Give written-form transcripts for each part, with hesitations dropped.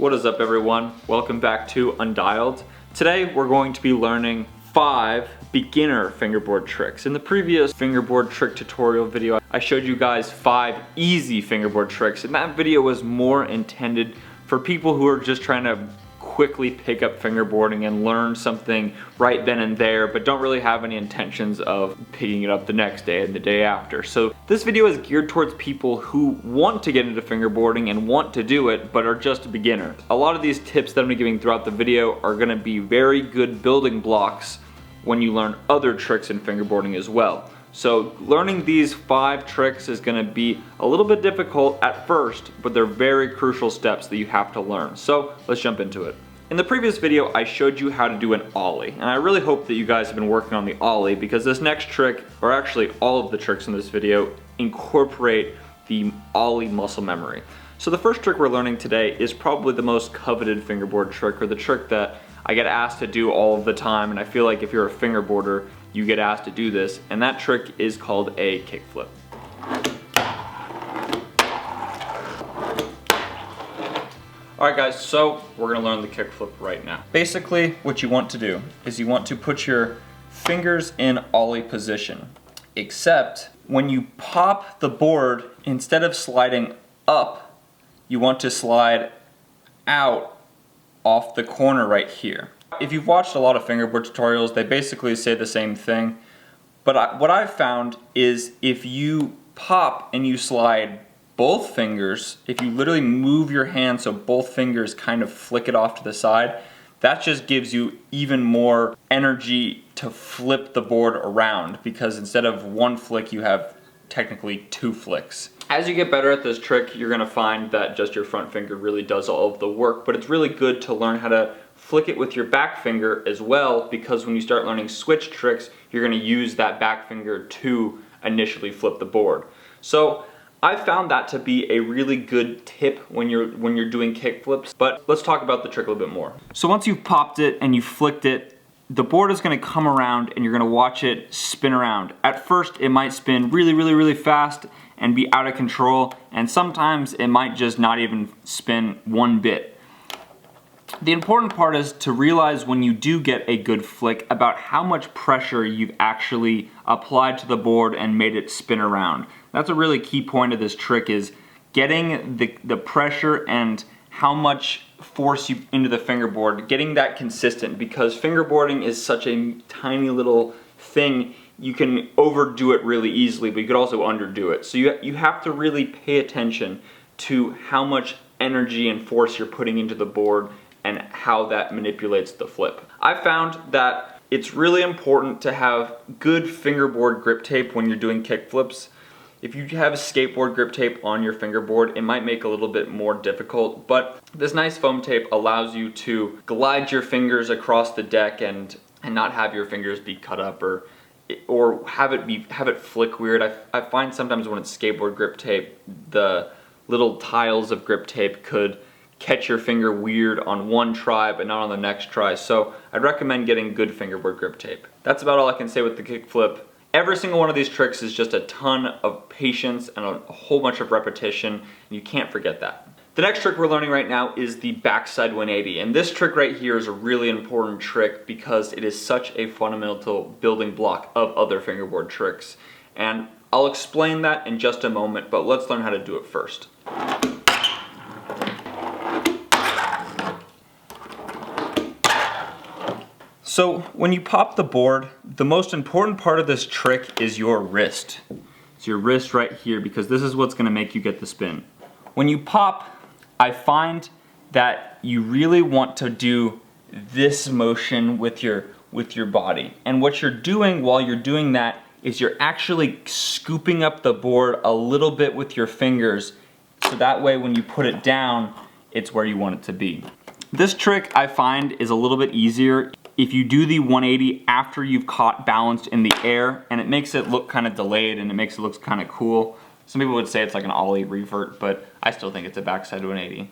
What is up everyone? Welcome back to Undialed. Today we're going to be learning 5 beginner fingerboard tricks. In the previous fingerboard trick tutorial video, I showed you guys 5 easy fingerboard tricks, and that video was more intended for people who are just trying to quickly pick up fingerboarding and learn something right then and there, but don't really have any intentions of picking it up the next day and the day after. So this video is geared towards people who want to get into fingerboarding and want to do it, but are just a beginner. A lot of these tips that I'm giving throughout the video are gonna be very good building blocks when you learn other tricks in fingerboarding as well. So learning these 5 tricks is gonna be a little bit difficult at first, but they're very crucial steps that you have to learn. So let's jump into it. In the previous video, I showed you how to do an ollie, and I really hope that you guys have been working on the ollie, because this next trick, or actually all of the tricks in this video, incorporate the ollie muscle memory. So the first trick we're learning today is probably the most coveted fingerboard trick, or the trick that I get asked to do all of the time, and I feel like if you're a fingerboarder, you get asked to do this, and that trick is called a kickflip. Alright guys, so we're gonna learn the kickflip right now. Basically, what you want to do is you want to put your fingers in ollie position, except when you pop the board, instead of sliding up, you want to slide out off the corner right here. If you've watched a lot of fingerboard tutorials, they basically say the same thing, but what I've found is if you pop and you slide both fingers, if you literally move your hand so both fingers kind of flick it off to the side, that just gives you even more energy to flip the board around, because instead of one flick you have technically 2 flicks. As you get better at this trick, you're gonna find that just your front finger really does all of the work, but it's really good to learn how to flick it with your back finger as well, because when you start learning switch tricks, you're gonna use that back finger to initially flip the board. So I found that to be a really good tip when you're doing kick flips, but let's talk about the trick a little bit more. So once you've popped it and you flicked it, the board is gonna come around and you're gonna watch it spin around. At first, it might spin really fast and be out of control, and sometimes it might just not even spin one bit. The important part is to realize when you do get a good flick about how much pressure you've actually applied to the board and made it spin around. That's a really key point of this trick, is getting the pressure and how much force you into the fingerboard, getting that consistent, because fingerboarding is such a tiny little thing. You can overdo it really easily, but you could also underdo it. So you have to really pay attention to how much energy and force you're putting into the board and how that manipulates the flip. I found that it's really important to have good fingerboard grip tape when you're doing kick flips. If you have skateboard grip tape on your fingerboard, it might make it a little bit more difficult, but this nice foam tape allows you to glide your fingers across the deck and not have your fingers be cut up or have it flick weird. I find sometimes when it's skateboard grip tape, the little tiles of grip tape could catch your finger weird on one try but not on the next try. So I'd recommend getting good fingerboard grip tape. That's about all I can say with the kickflip. Every single one of these tricks is just a ton of patience and a whole bunch of repetition, and you can't forget that. The next trick we're learning right now is the backside 180, and this trick right here is a really important trick because it is such a fundamental building block of other fingerboard tricks. And I'll explain that in just a moment, but let's learn how to do it first. So when you pop the board, the most important part of this trick is your wrist. It's your wrist right here, because this is what's gonna make you get the spin. When you pop, I find that you really want to do this motion with your body. And what you're doing while you're doing that is you're actually scooping up the board a little bit with your fingers, so that way when you put it down, it's where you want it to be. This trick I find is a little bit easier if you do the 180 after you've caught balanced in the air, and it makes it look kind of delayed and it makes it look kind of cool. Some people would say it's like an ollie revert, but I still think it's a backside 180.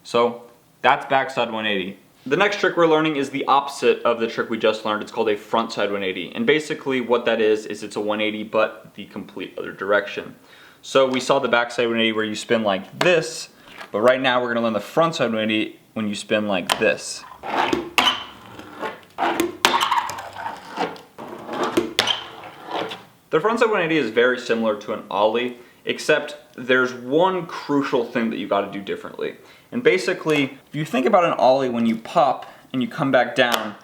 So that's backside 180. The next trick we're learning is the opposite of the trick we just learned. It's called a frontside 180. And basically what that is it's a 180 but the complete other direction. So we saw the backside 180 where you spin like this, but right now we're gonna learn the frontside 180 when you spin like this. The frontside 180 is very similar to an ollie, except there's one crucial thing that you got to do differently. And basically, if you think about an ollie, when you pop and you come back down,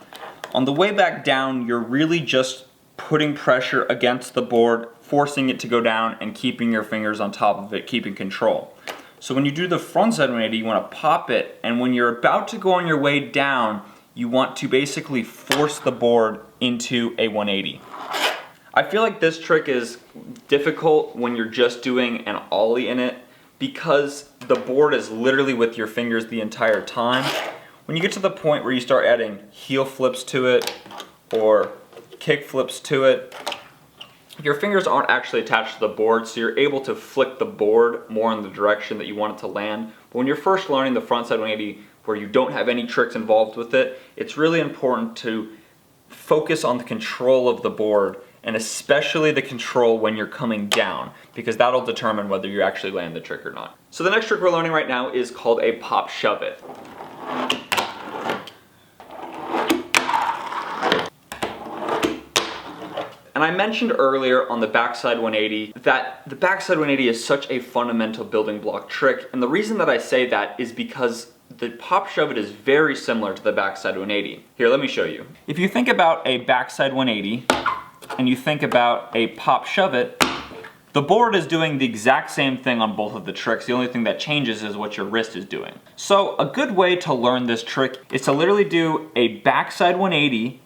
on the way back down, you're really just putting pressure against the board, forcing it to go down and keeping your fingers on top of it, keeping control. So when you do the frontside 180, you want to pop it, and when you're about to go on your way down, you want to basically force the board into a 180. I feel like this trick is difficult when you're just doing an ollie in it because the board is literally with your fingers the entire time. When you get to the point where you start adding heel flips to it or kick flips to it, your fingers aren't actually attached to the board, so you're able to flick the board more in the direction that you want it to land. But when you're first learning the frontside 180 where you don't have any tricks involved with it, it's really important to focus on the control of the board, and especially the control when you're coming down, because that'll determine whether you actually land the trick or not. So the next trick we're learning right now is called a pop shove it. And I mentioned earlier on the backside 180 that the backside 180 is such a fundamental building block trick, and the reason that I say that is because the pop shove it is very similar to the backside 180. Here, let me show you. If you think about a backside 180 and you think about a pop shove it, the board is doing the exact same thing on both of the tricks. The only thing that changes is what your wrist is doing. So a good way to learn this trick is to literally do a backside 180,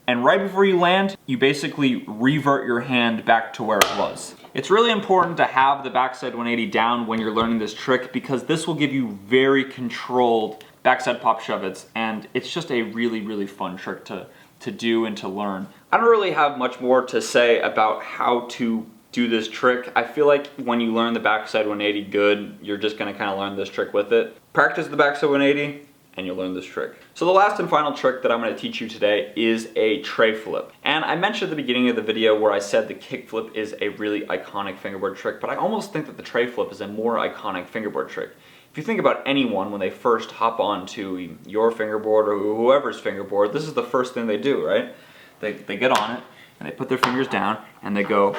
and right before you land, you basically revert your hand back to where it was. It's really important to have the backside 180 down when you're learning this trick because this will give you very controlled backside pop shove-its, and it's just a really, really fun trick to do and to learn. I don't really have much more to say about how to do this trick. I feel like when you learn the backside 180 good, you're just gonna kind of learn this trick with it. Practice the backside 180 and you'll learn this trick. So the last and final trick that I'm gonna teach you today is a tray flip. And I mentioned at the beginning of the video where I said the kickflip is a really iconic fingerboard trick, but I almost think that the tray flip is a more iconic fingerboard trick. If you think about anyone when they first hop onto your fingerboard or whoever's fingerboard, this is the first thing they do, right? They get on it and they put their fingers down and they go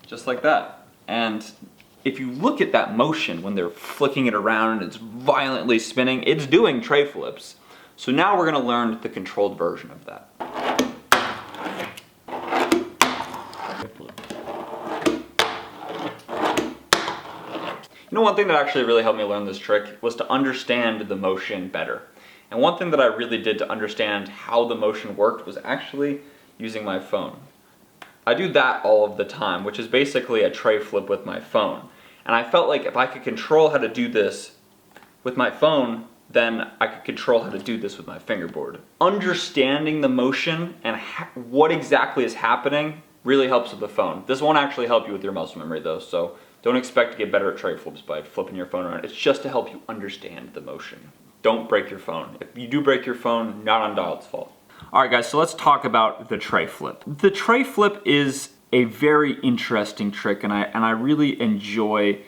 just like that. And if you look at that motion when they're flicking it around and it's violently spinning, it's doing tray flips. So now we're gonna learn the controlled version of that. You know, one thing that actually really helped me learn this trick was to understand the motion better. And one thing that I really did to understand how the motion worked was actually using my phone. I do that all of the time, which is basically a tray flip with my phone. And I felt like if I could control how to do this with my phone, then I could control how to do this with my fingerboard. Understanding the motion and what exactly is happening really helps with the phone. This won't actually help you with your muscle memory though, so don't expect to get better at tray flips by flipping your phone around. It's just to help you understand the motion. Don't break your phone. If you do break your phone, not Undieled's fault. Alright guys, so let's talk about the tray flip. The tray flip is a very interesting trick, and I really enjoy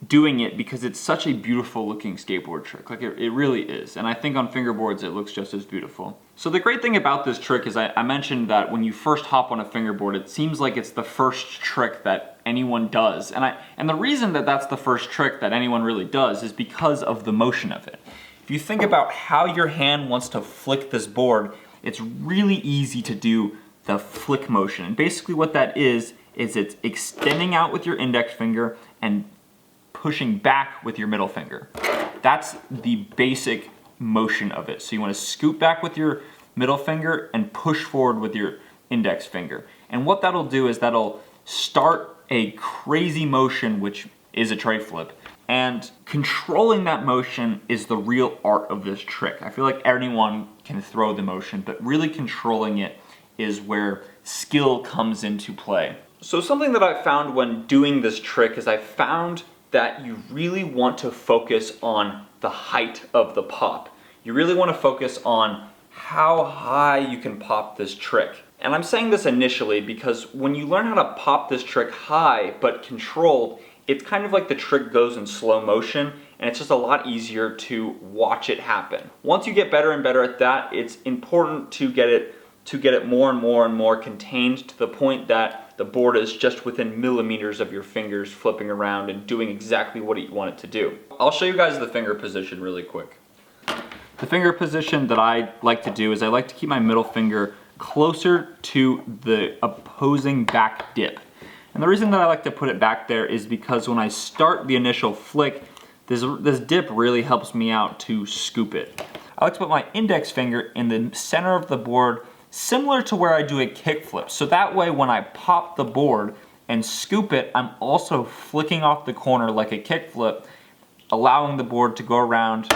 doing it because it's such a beautiful looking skateboard trick. Like it really is, and I think on fingerboards it looks just as beautiful. So the great thing about this trick is I mentioned that when you first hop on a fingerboard, it seems like it's the first trick that anyone does, and the reason that that's the first trick that anyone really does is because of the motion of it. If you think about how your hand wants to flick this board, it's really easy to do the flick motion. And basically what that is it's extending out with your index finger and pushing back with your middle finger. That's the basic motion of it. So you want to scoop back with your middle finger and push forward with your index finger. And what that'll do is that'll start a crazy motion, which is a tray flip. And controlling that motion is the real art of this trick. I feel like anyone can throw the motion, but really controlling it is where skill comes into play. So something that I found when doing this trick is I found that you really want to focus on the height of the pop. You really want to focus on how high you can pop this trick. And I'm saying this initially because when you learn how to pop this trick high but controlled, it's kind of like the trick goes in slow motion, and it's just a lot easier to watch it happen. Once you get better and better at that, it's important to get it more and more and more contained to the point that the board is just within millimeters of your fingers flipping around and doing exactly what you want it to do. I'll show you guys the finger position really quick. The finger position that I like to do is I like to keep my middle finger closer to the opposing back dip. And the reason that I like to put it back there is because when I start the initial flick, this dip really helps me out to scoop it. I like to put my index finger in the center of the board, similar to where I do a kickflip. So that way when I pop the board and scoop it, I'm also flicking off the corner like a kickflip, allowing the board to go around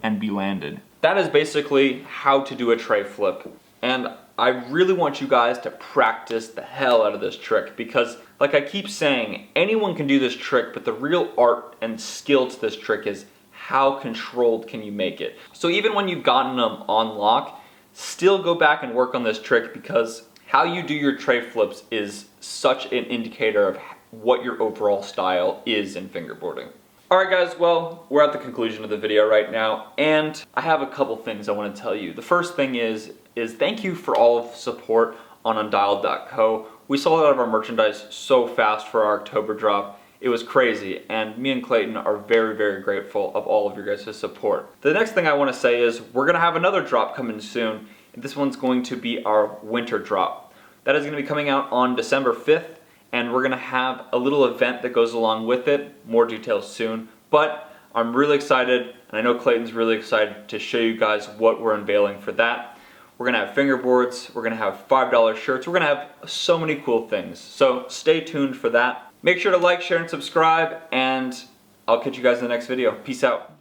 and be landed. That is basically how to do a tray flip. And I really want you guys to practice the hell out of this trick because, like I keep saying, anyone can do this trick, but the real art and skill to this trick is how controlled can you make it. So even when you've gotten them on lock, still go back and work on this trick because how you do your tray flips is such an indicator of what your overall style is in fingerboarding. Alright guys, well, we're at the conclusion of the video right now, and I have a couple things I want to tell you. The first thing is thank you for all of the support on undialed.co. We sold out of our merchandise so fast for our October drop. It was crazy, and me and Clayton are very, very grateful of all of your guys' support. The next thing I want to say is we're going to have another drop coming soon. This one's going to be our winter drop. That is going to be coming out on December 5th. And we're gonna have a little event that goes along with it. More details soon. But I'm really excited, and I know Clayton's really excited to show you guys what we're unveiling for that. We're gonna have fingerboards, we're gonna have $5 shirts, we're gonna have so many cool things. So stay tuned for that. Make sure to like, share, and subscribe, and I'll catch you guys in the next video. Peace out.